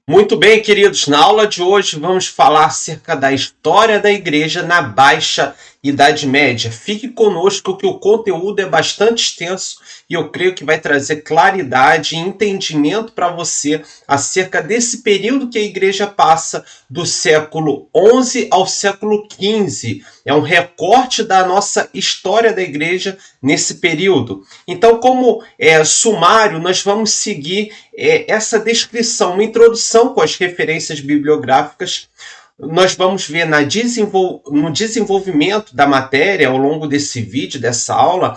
Muito bem, queridos, na aula de hoje vamos falar acerca da história da igreja na Baixa Idade Média. Fique conosco que o conteúdo é bastante extenso e eu creio que vai trazer claridade e entendimento para você acerca desse período que a igreja passa do século XI ao século XV. É um recorte da nossa história da igreja nesse período. Então, como sumário, nós vamos seguir essa descrição, uma introdução com as referências bibliográficas. Nós vamos ver no desenvolvimento da matéria ao longo desse vídeo, dessa aula,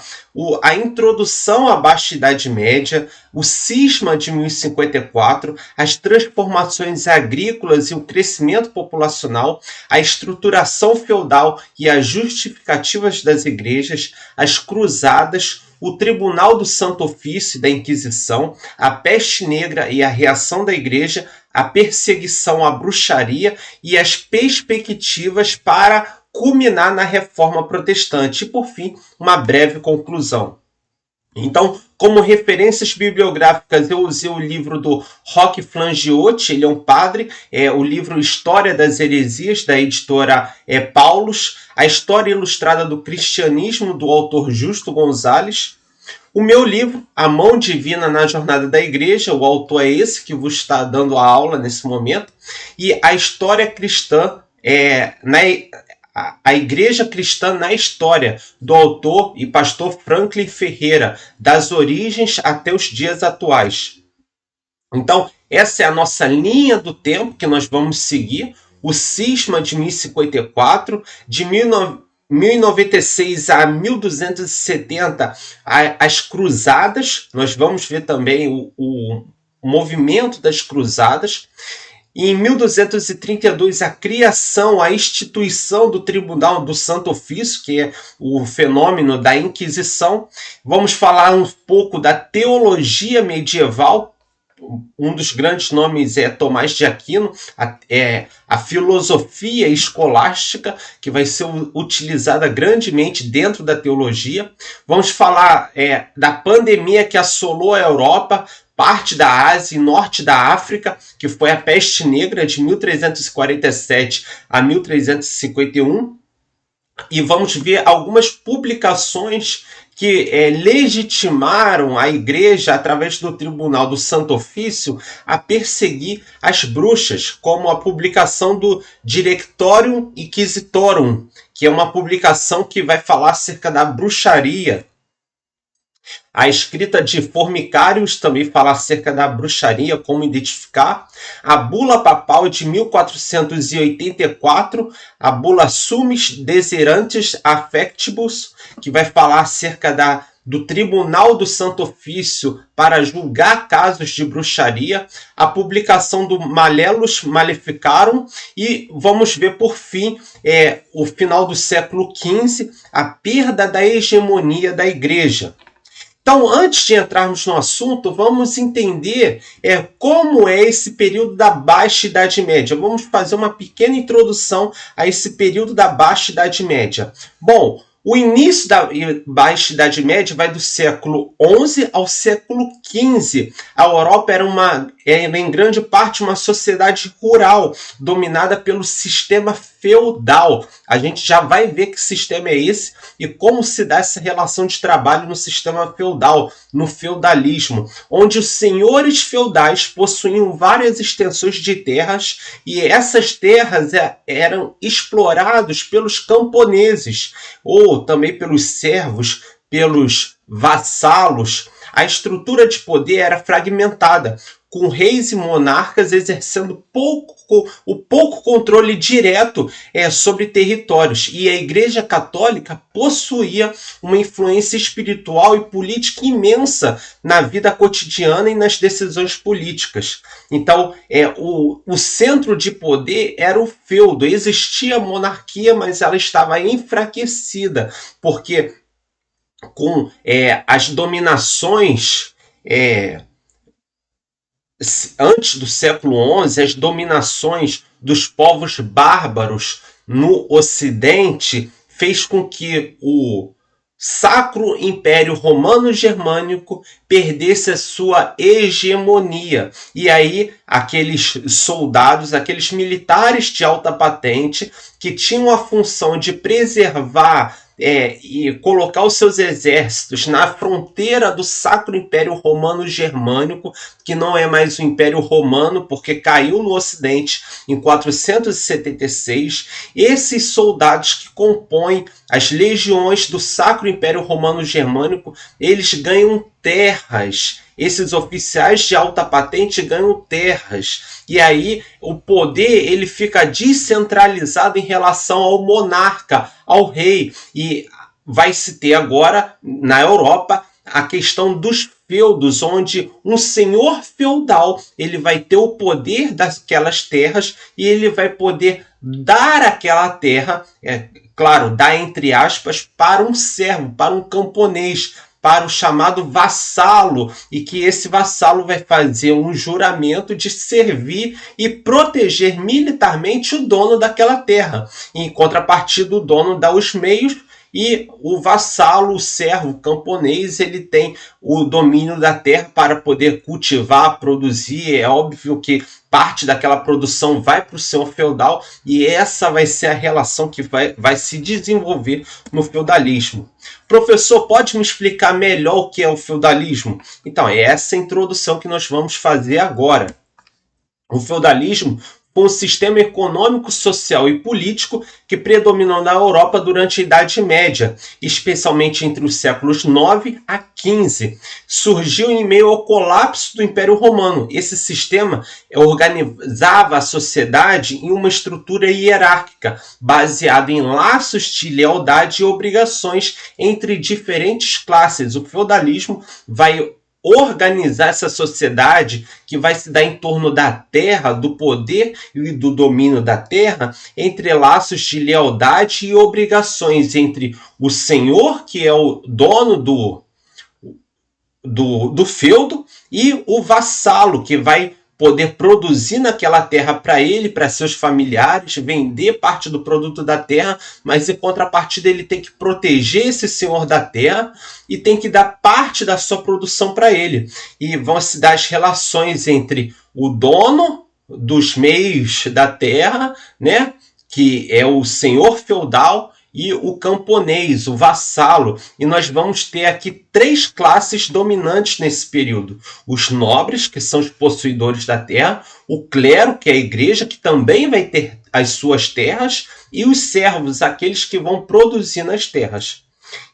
a introdução à Baixa Idade Média, o cisma de 1054, as transformações agrícolas e o crescimento populacional, a estruturação feudal e as justificativas das igrejas, as cruzadas, o Tribunal do Santo Ofício da Inquisição, a peste negra e a reação da igreja, a perseguição à bruxaria e as perspectivas para culminar na Reforma Protestante. E, por fim, uma breve conclusão. Então, como referências bibliográficas, eu usei o livro do Roque Flangiotti, ele é um padre, o livro História das Heresias, da editora Paulus, a História Ilustrada do Cristianismo, do autor Justo Gonzalez. O meu livro, A Mão Divina na Jornada da Igreja, o autor é esse que vos está dando a aula nesse momento, e a História Cristã, a Igreja Cristã na História, do autor e pastor Franklin Ferreira, das origens até os dias atuais. Então, essa é a nossa linha do tempo que nós vamos seguir, o cisma de 1054, de 1096 a 1270, as cruzadas, nós vamos ver também o movimento das cruzadas. E em 1232, a criação, a instituição do Tribunal do Santo Ofício, que é o fenômeno da Inquisição. Vamos falar um pouco da teologia medieval. Um dos grandes nomes é Tomás de Aquino, a filosofia escolástica, que vai ser utilizada grandemente dentro da teologia. Vamos falar da pandemia que assolou a Europa, parte da Ásia e norte da África, que foi a peste negra de 1347 a 1351. E vamos ver algumas publicações que legitimaram a igreja, através do Tribunal do Santo Ofício, a perseguir as bruxas, como a publicação do Directorium Inquisitorum, que é uma publicação que vai falar acerca da bruxaria. A escrita de Formicários também fala acerca da bruxaria, como identificar. A bula papal de 1484, a bula Summis Desiderantes Affectibus, que vai falar acerca do Tribunal do Santo Ofício para julgar casos de bruxaria, a publicação do Malleus Maleficarum, e vamos ver, por fim, o final do século XV, a perda da hegemonia da igreja. Então, antes de entrarmos no assunto, vamos entender como é esse período da Baixa Idade Média. Vamos fazer uma pequena introdução a esse período da Baixa Idade Média. Bom, o início da Baixa Idade Média vai do século XI ao século XV. A Europa era em grande parte uma sociedade rural, dominada pelo sistema feudal. A gente já vai ver que sistema é esse e como se dá essa relação de trabalho no sistema feudal, no feudalismo, onde os senhores feudais possuíam várias extensões de terras e essas terras eram exploradas pelos camponeses ou também pelos servos, pelos vassalos. A estrutura de poder era fragmentada, com reis e monarcas exercendo o pouco controle direto sobre territórios. E a Igreja Católica possuía uma influência espiritual e política imensa na vida cotidiana e nas decisões políticas. Então, o centro de poder era o feudo. Existia a monarquia, mas ela estava enfraquecida, porque com as dominações antes do século XI, as dominações dos povos bárbaros no Ocidente fez com que o Sacro Império Romano-Germânico perdesse a sua hegemonia. E aí, aqueles soldados, aqueles militares de alta patente que tinham a função de preservar e colocar os seus exércitos na fronteira do Sacro Império Romano-Germânico, que não é mais o Império Romano, porque caiu no Ocidente em 476. Esses soldados que compõem as legiões do Sacro Império Romano-Germânico, eles ganham terras. Esses oficiais de alta patente ganham terras. E aí o poder ele fica descentralizado em relação ao monarca, ao rei. E vai se ter agora, na Europa, a questão dos feudos, onde um senhor feudal ele vai ter o poder daquelas terras e ele vai poder dar aquela terra, claro, dar entre aspas, para um servo, para um camponês, para o chamado vassalo, e que esse vassalo vai fazer um juramento de servir e proteger militarmente o dono daquela terra. Em contrapartida, o dono dá os meios e o vassalo, o servo, o camponês, ele tem o domínio da terra para poder cultivar, produzir. É óbvio que parte daquela produção vai para o senhor feudal e essa vai ser a relação que vai se desenvolver no feudalismo. Professor, pode me explicar melhor o que é o feudalismo? Então, é essa introdução que nós vamos fazer agora. O feudalismo foi um sistema econômico, social e político que predominou na Europa durante a Idade Média, especialmente entre os séculos 9 a 15. Surgiu em meio ao colapso do Império Romano. Esse sistema organizava a sociedade em uma estrutura hierárquica, baseada em laços de lealdade e obrigações entre diferentes classes. O feudalismo vai organizar essa sociedade que vai se dar em torno da terra, do poder e do domínio da terra, entre laços de lealdade e obrigações entre o senhor, que é o dono do feudo, e o vassalo, que vai poder produzir naquela terra para ele, para seus familiares, vender parte do produto da terra, mas em contrapartida ele tem que proteger esse senhor da terra e tem que dar parte da sua produção para ele. E vão se dar as relações entre o dono dos meios da terra, né, que é o senhor feudal, e o camponês, o vassalo. E nós vamos ter aqui 3 classes dominantes nesse período. Os nobres, que são os possuidores da terra, o clero, que é a igreja, que também vai ter as suas terras, e os servos, aqueles que vão produzir nas terras.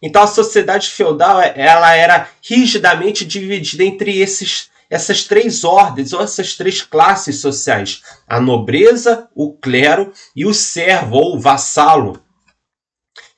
Então a sociedade feudal ela era rigidamente dividida entre essas 3 ordens, ou essas 3 classes sociais: a nobreza, o clero e o servo, ou o vassalo.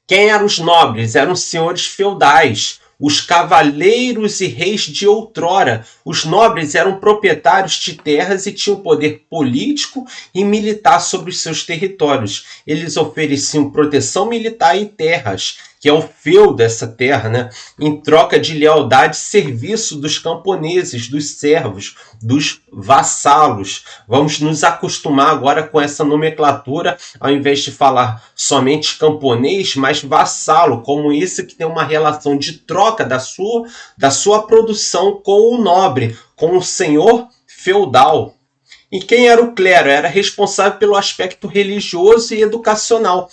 Quem eram os nobres? Eram senhores feudais, os cavaleiros e reis de outrora. Os nobres eram proprietários de terras e tinham poder político e militar sobre os seus territórios. Eles ofereciam proteção militar e terras, que é o feudo dessa terra, né, em troca de lealdade e serviço dos camponeses, dos servos, dos vassalos. Vamos nos acostumar agora com essa nomenclatura, ao invés de falar somente camponês, mas vassalo, como esse que tem uma relação de troca da sua produção com o nobre, com o senhor feudal. E quem era o clero? Era responsável pelo aspecto religioso e educacional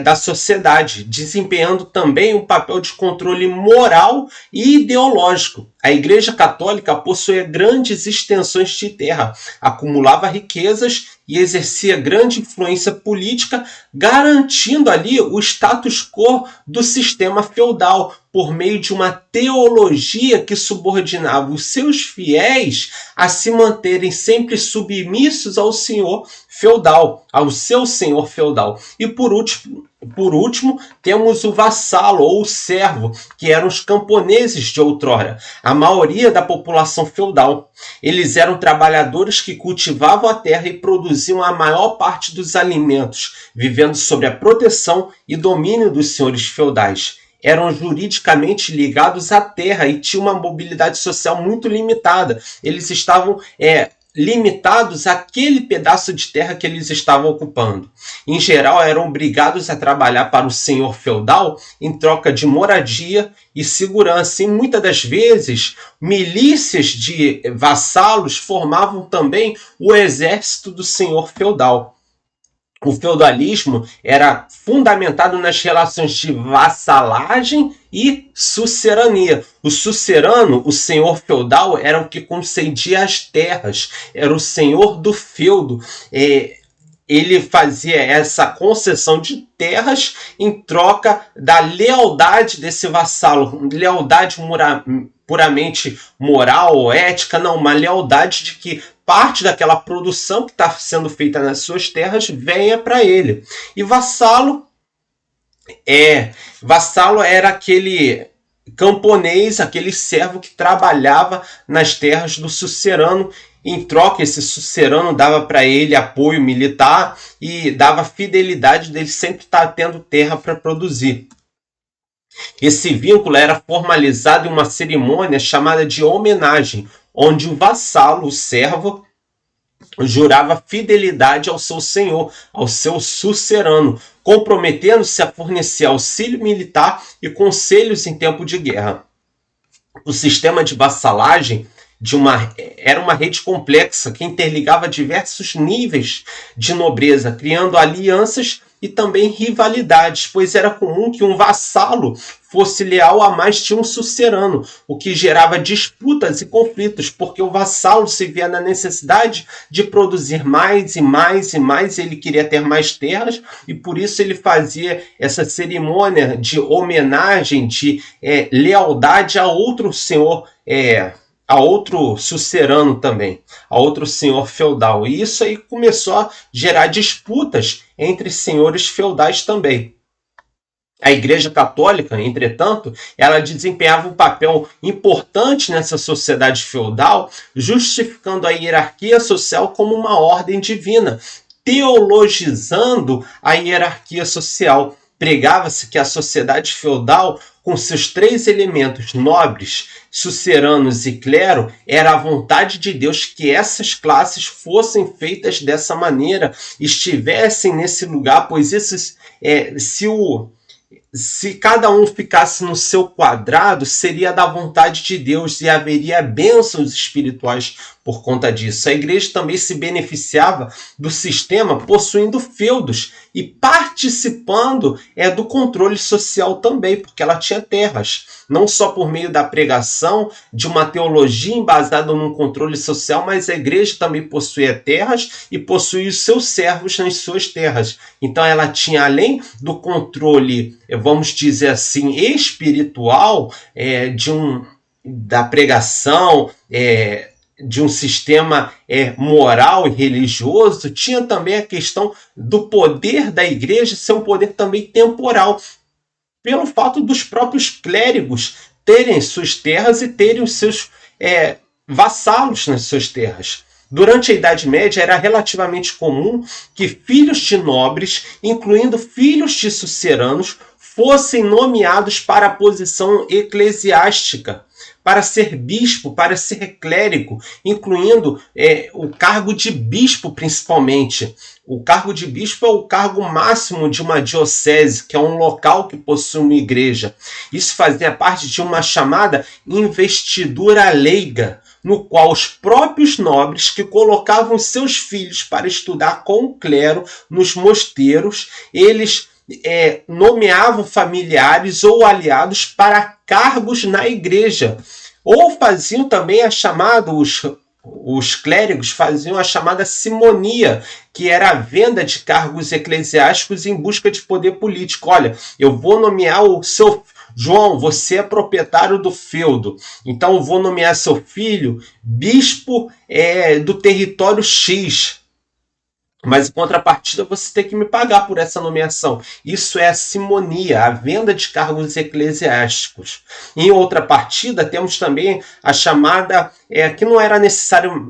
da sociedade, desempenhando também um papel de controle moral e ideológico. A Igreja Católica possuía grandes extensões de terra, acumulava riquezas e exercia grande influência política, garantindo ali o status quo do sistema feudal, por meio de uma teologia que subordinava os seus fiéis a se manterem sempre submissos ao senhor feudal, ao seu senhor feudal. E por último, temos o vassalo ou o servo, que eram os camponeses de outrora, a maioria da população feudal. Eles eram trabalhadores que cultivavam a terra e produziam a maior parte dos alimentos, vivendo sob a proteção e domínio dos senhores feudais. Eram juridicamente ligados à terra e tinham uma mobilidade social muito limitada. Eles estavam limitados àquele pedaço de terra que eles estavam ocupando. Em geral, eram obrigados a trabalhar para o senhor feudal em troca de moradia e segurança. E muitas das vezes, milícias de vassalos formavam também o exército do senhor feudal. O feudalismo era fundamentado nas relações de vassalagem e sucerania. O sucerano, o senhor feudal, era o que concedia as terras, era o senhor do feudo. Ele fazia essa concessão de terras em troca da lealdade desse vassalo, lealdade puramente moral ou ética, não, uma lealdade de que parte daquela produção que está sendo feita nas suas terras venha para ele. E vassalo era aquele camponês, aquele servo que trabalhava nas terras do sucerano. Em troca, esse sucerano dava para ele apoio militar e dava fidelidade dele sempre estar tendo terra para produzir. Esse vínculo era formalizado em uma cerimônia chamada de homenagem, onde o vassalo, o servo, jurava fidelidade ao seu senhor, ao seu sucerano, comprometendo-se a fornecer auxílio militar e conselhos em tempo de guerra. O sistema de vassalagem era uma rede complexa que interligava diversos níveis de nobreza, criando alianças e também rivalidades, pois era comum que um vassalo fosse leal a mais de um sucerano, o que gerava disputas e conflitos, porque o vassalo se via na necessidade de produzir mais e mais e mais, ele queria ter mais terras, e por isso ele fazia essa cerimônia de homenagem, de lealdade a outro senhor, a outro sucerano também, a outro senhor feudal. E isso aí começou a gerar disputas entre senhores feudais também. A Igreja Católica, entretanto, ela desempenhava um papel importante nessa sociedade feudal, justificando a hierarquia social como uma ordem divina, teologizando a hierarquia social. Pregava-se que a sociedade feudal, com seus três elementos nobres, suceranos e clero, era a vontade de Deus que essas classes fossem feitas dessa maneira, estivessem nesse lugar, pois se cada um ficasse no seu quadrado, seria da vontade de Deus e haveria bênçãos espirituais por conta disso. A igreja também se beneficiava do sistema possuindo feudos e participando do controle social também, porque ela tinha terras. Não só por meio da pregação de uma teologia embasada num controle social, mas a igreja também possuía terras e possuía os seus servos nas suas terras. Então ela tinha, além do controle, vamos dizer assim, espiritual, da pregação, de um sistema moral e religioso, tinha também a questão do poder da igreja ser um poder também temporal, pelo fato dos próprios clérigos terem suas terras e terem os seus vassalos nas suas terras. Durante a Idade Média, era relativamente comum que filhos de nobres, incluindo filhos de suceranos, fossem nomeados para a posição eclesiástica, para ser bispo, para ser clérigo, incluindo o cargo de bispo principalmente. O cargo de bispo é o cargo máximo de uma diocese, que é um local que possui uma igreja. Isso fazia parte de uma chamada investidura leiga, no qual os próprios nobres que colocavam seus filhos para estudar com o clero nos mosteiros, eles nomeavam familiares ou aliados para cargos na igreja, ou faziam também a chamada, os clérigos faziam a chamada simonia, que era a venda de cargos eclesiásticos em busca de poder político. Olha, eu vou nomear o seu João, você é proprietário do feudo, então eu vou nomear seu filho bispo do território X. Mas, em contrapartida, você tem que me pagar por essa nomeação. Isso é a simonia, a venda de cargos eclesiásticos. Em outra partida, temos também a chamada, que não era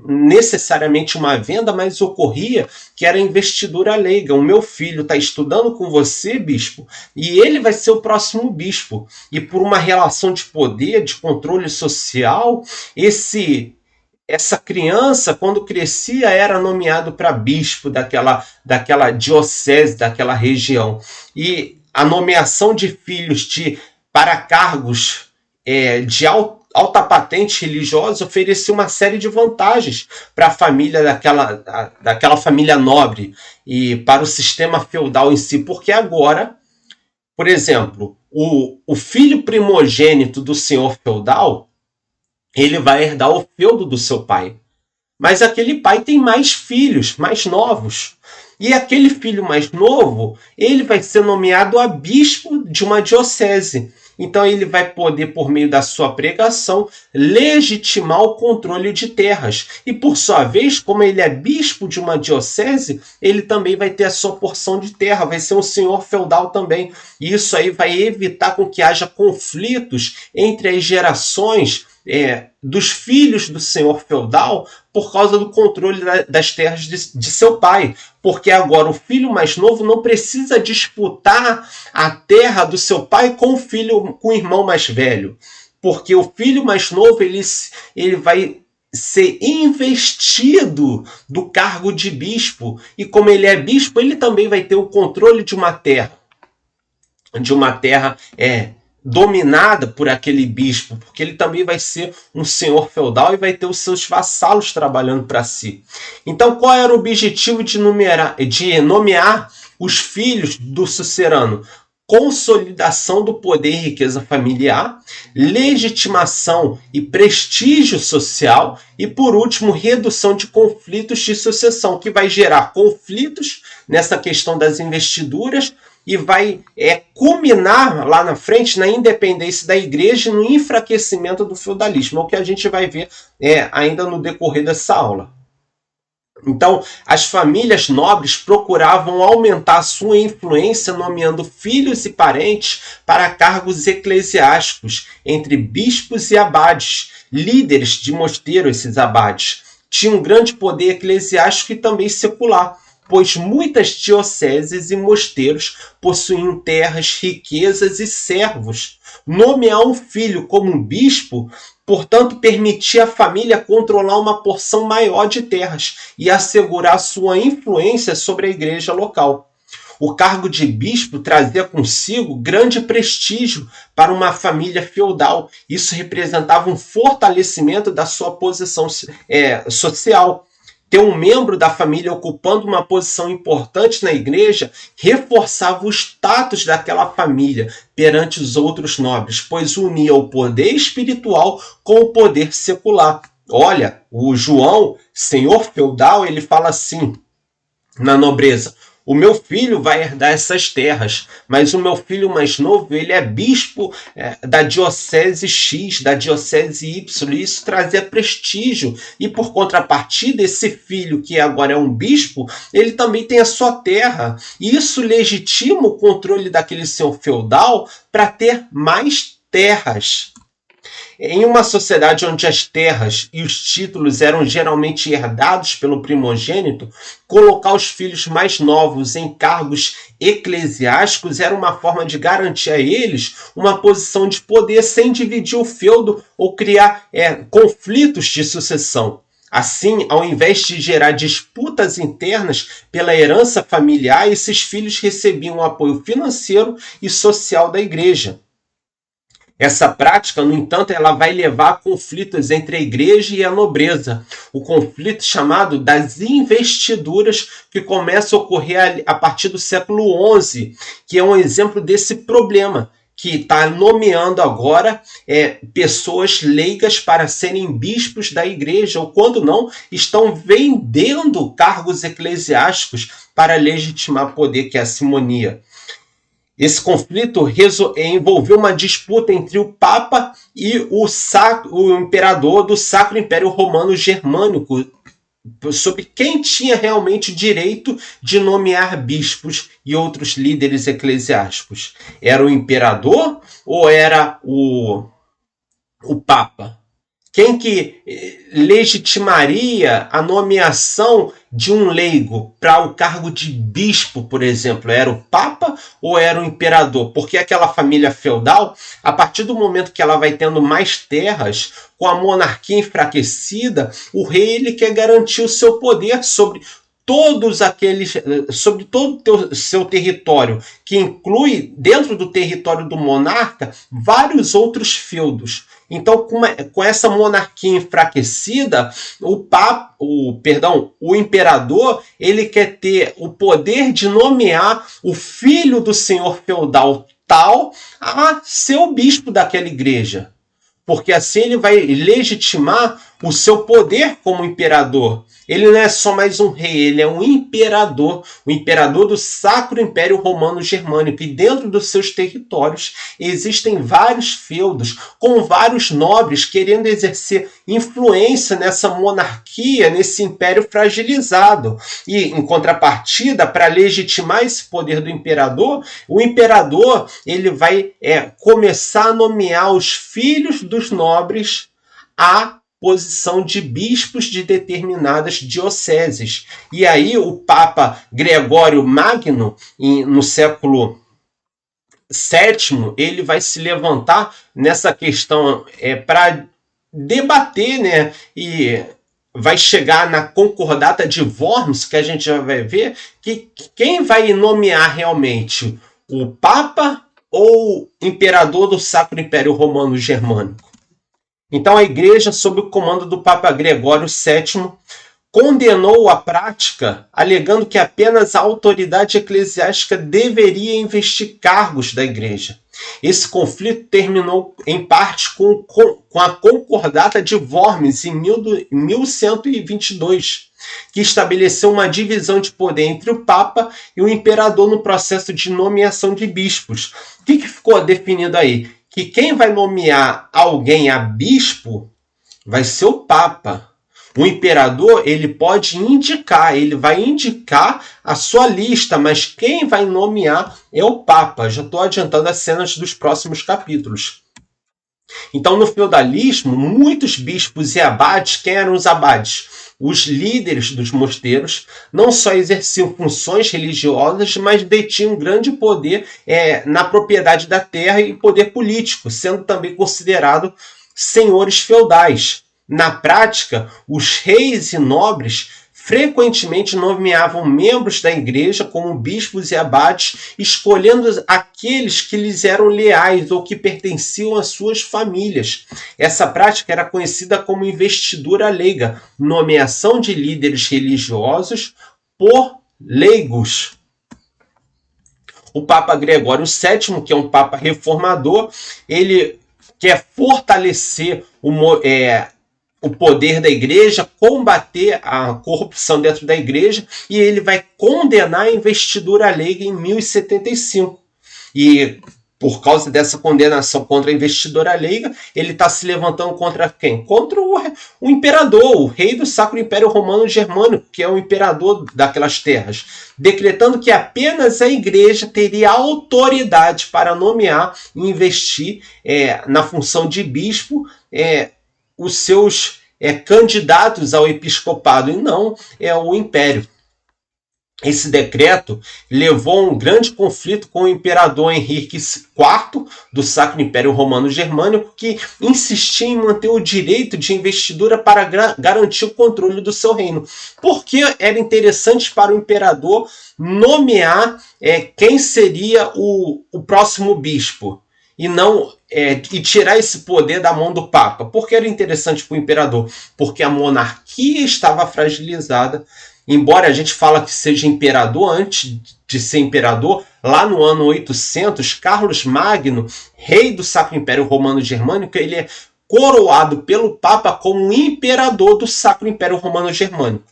necessariamente uma venda, mas ocorria, que era a investidura leiga. O meu filho está estudando com você, bispo, e ele vai ser o próximo bispo. E por uma relação de poder, de controle social, esse essa criança, quando crescia, era nomeado para bispo daquela diocese, daquela região. E a nomeação de filhos para cargos de alta patente religiosa oferecia uma série de vantagens para a família daquela família nobre e para o sistema feudal em si, porque agora, por exemplo, o filho primogênito do senhor feudal, ele vai herdar o feudo do seu pai. Mas aquele pai tem mais filhos, mais novos. E aquele filho mais novo, ele vai ser nomeado a bispo de uma diocese. Então ele vai poder, por meio da sua pregação, legitimar o controle de terras. E por sua vez, como ele é bispo de uma diocese, ele também vai ter a sua porção de terra, vai ser um senhor feudal também. E isso aí vai evitar com que haja conflitos entre as gerações dos filhos do senhor feudal por causa do controle das terras de seu pai. Porque agora o filho mais novo não precisa disputar a terra do seu pai com o irmão mais velho. Porque o filho mais novo ele vai ser investido do cargo de bispo. E como ele é bispo, ele também vai ter o controle de uma terra. Dominada por aquele bispo, porque ele também vai ser um senhor feudal e vai ter os seus vassalos trabalhando para si. Então, qual era o objetivo de nomear os filhos do sucerano? Consolidação do poder e riqueza familiar, legitimação e prestígio social e, por último, redução de conflitos de sucessão, que vai gerar conflitos nessa questão das investiduras e vai culminar lá na frente na independência da igreja e no enfraquecimento do feudalismo. É o que a gente vai ver ainda no decorrer dessa aula. Então, as famílias nobres procuravam aumentar sua influência nomeando filhos e parentes para cargos eclesiásticos, entre bispos e abades, líderes de mosteiro. Esses abades tinham um grande poder eclesiástico e também secular, pois muitas dioceses e mosteiros possuíam terras, riquezas e servos. Nomear um filho como um bispo, portanto, permitia à família controlar uma porção maior de terras e assegurar sua influência sobre a igreja local. O cargo de bispo trazia consigo grande prestígio para uma família feudal. Isso representava um fortalecimento da sua posição social. Ter um membro da família ocupando uma posição importante na igreja reforçava o status daquela família perante os outros nobres, pois unia o poder espiritual com o poder secular. Olha, o João, senhor feudal, ele fala assim na nobreza: o meu filho vai herdar essas terras, mas o meu filho mais novo, ele é bispo da diocese X, da diocese Y, e isso trazia prestígio. E por contrapartida, esse filho que agora é um bispo, ele também tem a sua terra. E isso legitima o controle daquele senhor feudal para ter mais terras. Em uma sociedade onde as terras e os títulos eram geralmente herdados pelo primogênito, colocar os filhos mais novos em cargos eclesiásticos era uma forma de garantir a eles uma posição de poder sem dividir o feudo ou criar conflitos de sucessão. Assim, ao invés de gerar disputas internas pela herança familiar, esses filhos recebiam o apoio financeiro e social da igreja. Essa prática, no entanto, ela vai levar a conflitos entre a igreja e a nobreza. O conflito chamado das investiduras, que começa a ocorrer a partir do século XI, que é um exemplo desse problema, que está nomeando agora pessoas leigas para serem bispos da igreja, ou quando não, estão vendendo cargos eclesiásticos para legitimar poder, que é a simonia. Esse conflito envolveu uma disputa entre o Papa e o imperador do Sacro Império Romano Germânico sobre quem tinha realmente direito de nomear bispos e outros líderes eclesiásticos. Era o imperador ou era o Papa? Quem que legitimaria a nomeação de um leigo para o cargo de bispo, por exemplo? Era o Papa ou era o imperador? Porque aquela família feudal, a partir do momento que ela vai tendo mais terras, com a monarquia enfraquecida, o rei ele quer garantir o seu poder sobre sobre todo o seu território, que inclui, dentro do território do monarca, vários outros feudos. Então, com essa monarquia enfraquecida, o imperador, ele quer ter o poder de nomear o filho do senhor feudal tal a ser o bispo daquela igreja. Porque assim ele vai legitimar o seu poder como imperador. Ele não é só mais um rei, ele é um imperador, o imperador do Sacro Império Romano Germânico. E dentro dos seus territórios existem vários feudos, com vários nobres querendo exercer influência nessa monarquia, nesse império fragilizado. E, em contrapartida, para legitimar esse poder do imperador, o imperador ele vai começar a nomear os filhos dos nobres a posição de bispos de determinadas dioceses. E aí o Papa Gregório Magno, no século VII, ele vai se levantar nessa questão para debater, né? E vai chegar na Concordata de Worms, que a gente já vai ver, que quem vai nomear realmente o Papa ou imperador do Sacro Império Romano Germânico. Então a igreja, sob o comando do Papa Gregório VII, condenou a prática, alegando que apenas a autoridade eclesiástica deveria investir cargos da igreja. Esse conflito terminou, em parte, com a Concordata de Worms, em 1122, que estabeleceu uma divisão de poder entre o Papa e o imperador no processo de nomeação de bispos. O que ficou definido aí? Que quem vai nomear alguém a bispo vai ser o Papa. O imperador, ele pode indicar, ele vai indicar a sua lista, mas quem vai nomear é o Papa. Já estou adiantando as cenas dos próximos capítulos. Então, no feudalismo, muitos bispos e abades, quem eram os abades? Os líderes dos mosteiros não só exerciam funções religiosas, mas detinham grande poder na propriedade da terra e poder político, sendo também considerados senhores feudais. Na prática, os reis e nobres frequentemente nomeavam membros da igreja como bispos e abades, escolhendo aqueles que lhes eram leais ou que pertenciam às suas famílias. Essa prática era conhecida como investidura leiga, nomeação de líderes religiosos por leigos. O Papa Gregório VII, que é um Papa reformador, ele quer fortalecer o poder da igreja, combater a corrupção dentro da igreja, e ele vai condenar a investidura leiga em 1075. E por causa dessa condenação contra a investidura leiga, ele está se levantando contra quem? Contra o imperador, o rei do Sacro Império Romano Germânico, que é o imperador daquelas terras, decretando que apenas a igreja teria autoridade para nomear e investir na função de bispo os seus candidatos ao episcopado, e não o império. Esse decreto levou a um grande conflito com o imperador Henrique IV do Sacro Império Romano Germânico, que insistia em manter o direito de investidura para garantir o controle do seu reino. Porque era interessante para o imperador nomear quem seria o próximo bispo, e tirar esse poder da mão do Papa. Por que era interessante para o imperador? Porque a monarquia estava fragilizada. Embora a gente fala que seja imperador, antes de ser imperador, lá no ano 800, Carlos Magno, rei do Sacro Império Romano Germânico, ele é coroado pelo Papa como imperador do Sacro Império Romano Germânico.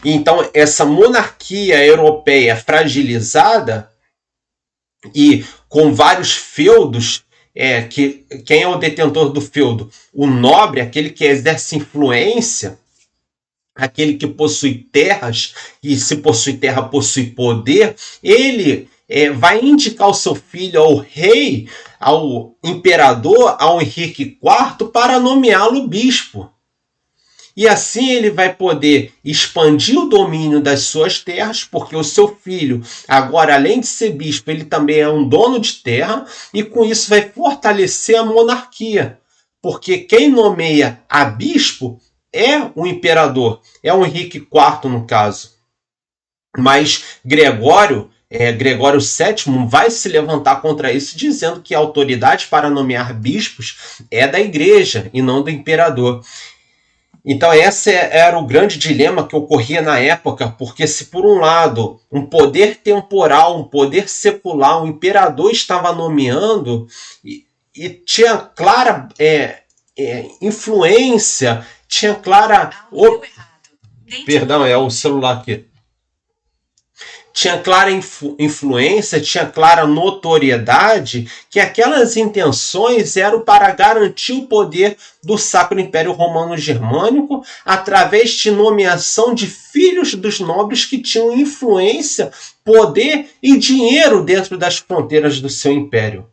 Então, essa monarquia europeia fragilizada e com vários feudos, quem é o detentor do feudo? O nobre, aquele que exerce influência, aquele que possui terras, e se possui terra, possui poder, ele vai indicar o seu filho ao rei ao imperador, ao Henrique IV, para nomeá-lo bispo. E assim ele vai poder expandir o domínio das suas terras, porque o seu filho, agora além de ser bispo, ele também é um dono de terra, e com isso vai fortalecer a monarquia. Porque quem nomeia a bispo é o imperador, é o Henrique IV no caso. Mas Gregório VII vai se levantar contra isso, dizendo que a autoridade para nomear bispos é da igreja e não do imperador. Então esse era o grande dilema que ocorria na época, porque se por um lado um poder temporal, um poder secular, o imperador estava nomeando e tinha clara influência, tinha clara... Perdão, é o celular aqui. Tinha clara influência, tinha clara notoriedade que aquelas intenções eram para garantir o poder do Sacro Império Romano Germânico através de nomeação de filhos dos nobres que tinham influência, poder e dinheiro dentro das fronteiras do seu império.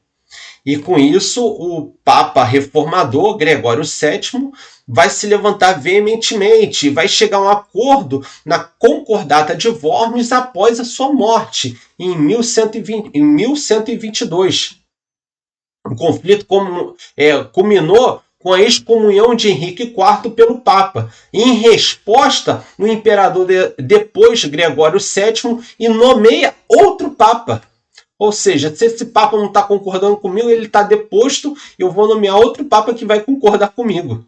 E com isso, o Papa reformador, Gregório VII, vai se levantar veementemente e vai chegar a um acordo na Concordata de Worms após a sua morte, em 1122. O conflito culminou com a excomunhão de Henrique IV pelo Papa. Em resposta, o imperador depois Gregório VII e nomeia outro Papa. Ou seja, se esse Papa não está concordando comigo, ele está deposto, eu vou nomear outro Papa que vai concordar comigo.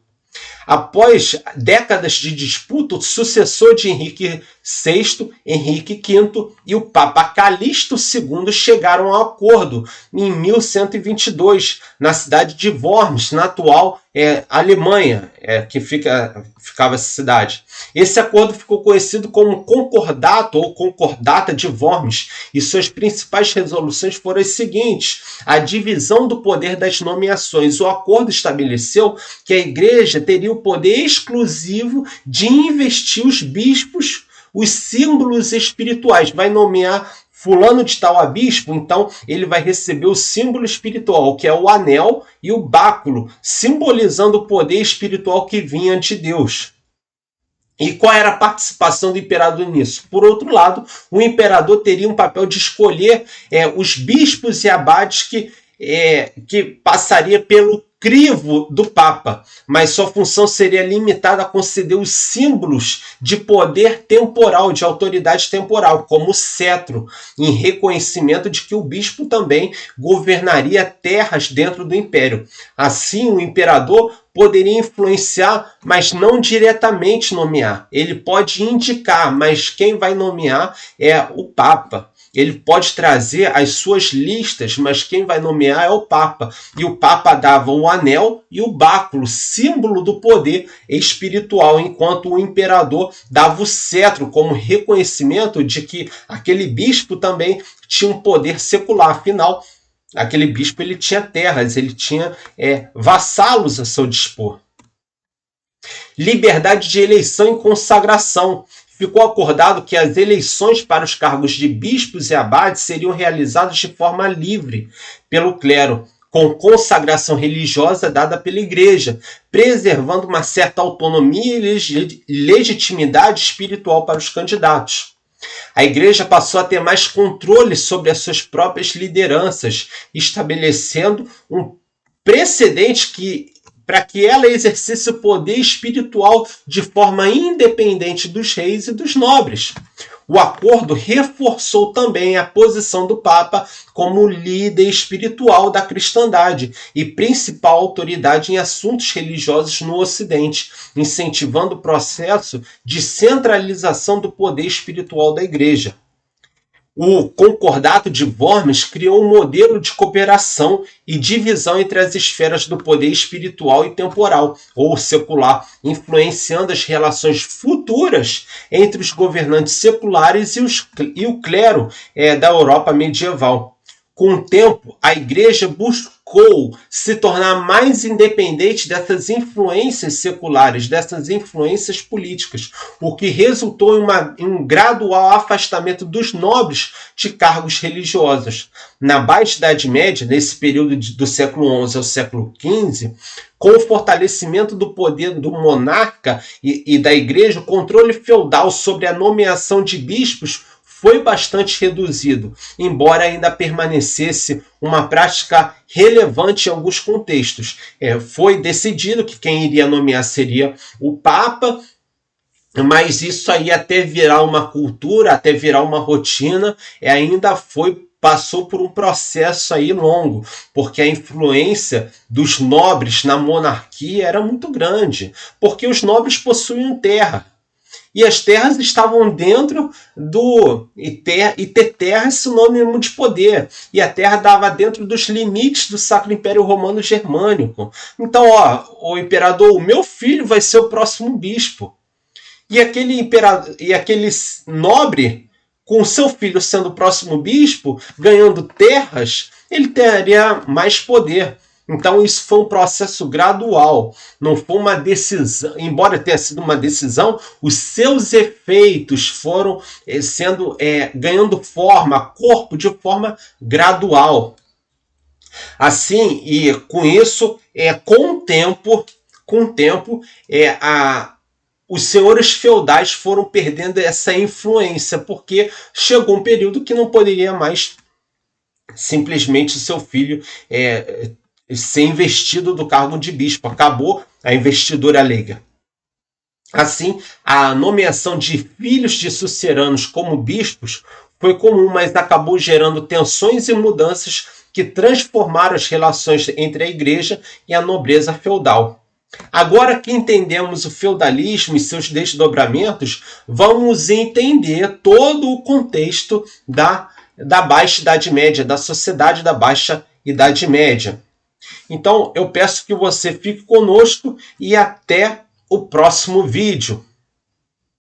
Após décadas de disputa, o sucessor de Henrique VI, Henrique V e o Papa Calixto II chegaram a um acordo em 1122, na cidade de Worms, na atual Alemanha, que ficava essa cidade. Esse acordo ficou conhecido como Concordato ou Concordata de Worms, e suas principais resoluções foram as seguintes: a divisão do poder das nomeações. O acordo estabeleceu que a igreja teria o poder exclusivo de investir os bispos, os símbolos espirituais. Vai nomear fulano de tal a bispo, então ele vai receber o símbolo espiritual, que é o anel e o báculo, simbolizando o poder espiritual que vinha de Deus. E qual era a participação do imperador nisso? Por outro lado, o imperador teria um papel de escolher os bispos e abades que passaria pelo crivo do Papa, mas sua função seria limitada a conceder os símbolos de poder temporal, de autoridade temporal, como o cetro, em reconhecimento de que o bispo também governaria terras dentro do império. Assim, o imperador poderia influenciar, mas não diretamente nomear. Ele pode indicar, mas quem vai nomear é o Papa. Ele pode trazer as suas listas, mas quem vai nomear é o Papa. E o Papa dava o anel e o báculo, símbolo do poder espiritual, enquanto o imperador dava o cetro como reconhecimento de que aquele bispo também tinha um poder secular. Afinal, aquele bispo ele tinha terras, ele tinha vassalos a seu dispor. Liberdade de eleição e consagração. Ficou acordado que as eleições para os cargos de bispos e abades seriam realizadas de forma livre pelo clero, com consagração religiosa dada pela igreja, preservando uma certa autonomia e legitimidade espiritual para os candidatos. A igreja passou a ter mais controle sobre as suas próprias lideranças, estabelecendo um precedente para que ela exercesse o poder espiritual de forma independente dos reis e dos nobres. O acordo reforçou também a posição do Papa como líder espiritual da cristandade e principal autoridade em assuntos religiosos no Ocidente, incentivando o processo de centralização do poder espiritual da igreja. O Concordato de Worms criou um modelo de cooperação e divisão entre as esferas do poder espiritual e temporal, ou secular, influenciando as relações futuras entre os governantes seculares e o clero da Europa medieval. Com o tempo, a igreja buscou se tornar mais independente dessas influências seculares, dessas influências políticas, o que resultou em um gradual afastamento dos nobres de cargos religiosos. Na Baixa Idade Média, nesse período do século XI ao século XV, com o fortalecimento do poder do monarca e da igreja, o controle feudal sobre a nomeação de bispos foi bastante reduzido, embora ainda permanecesse uma prática relevante em alguns contextos. Foi decidido que quem iria nomear seria o Papa, mas isso aí até virar uma cultura, até virar uma rotina, passou por um processo aí longo, porque a influência dos nobres na monarquia era muito grande, porque os nobres possuíam terra. E as terras estavam dentro do... E ter terra é sinônimo de poder. E a terra dava dentro dos limites do Sacro Império Romano Germânico. Então, o imperador, o meu filho vai ser o próximo bispo. E aquele nobre, com seu filho sendo o próximo bispo, ganhando terras, ele teria mais poder. Então isso foi um processo gradual, não foi uma decisão, embora tenha sido uma decisão, os seus efeitos foram ganhando corpo de forma gradual. Assim, e com isso, com o tempo, os senhores feudais foram perdendo essa influência, porque chegou um período que não poderia mais simplesmente seu filho ser investido do cargo de bispo. Acabou a investidura leiga. Assim, a nomeação de filhos de suceranos como bispos foi comum, mas acabou gerando tensões e mudanças que transformaram as relações entre a igreja e a nobreza feudal. Agora que entendemos o feudalismo e seus desdobramentos, vamos entender todo o contexto da Baixa Idade Média, da sociedade da Baixa Idade Média. Então, eu peço que você fique conosco e até o próximo vídeo.